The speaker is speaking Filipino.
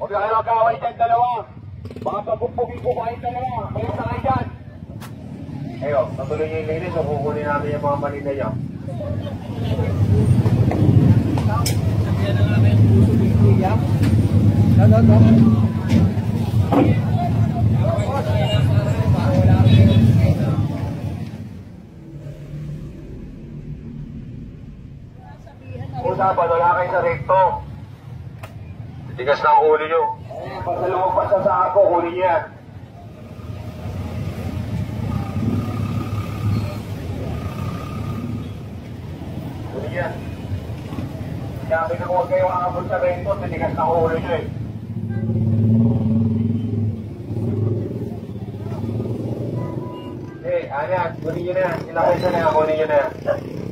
Huwag na kayo magkaway dyan, dalawa. Baka pagpupugin ko kayong dalawa. Kayo sa kayo dyan. Ayo, patuloy niyo yung linis o kukunin namin yung mga mali na yan. Yan ang aming puso bigya. Dato. Usapan, wala kayo sa rekto. Tigas na ang ulo nyo. Basta lumagpas na sa ako, kunin niyo yan. Kunin yan. Sabi na huwag kayo aabot sa rekto, tigas na ang ulo nyo eh. Ano yan? Kunin nyo na yan. Sinakay sa na yan, kunin nyo na yan.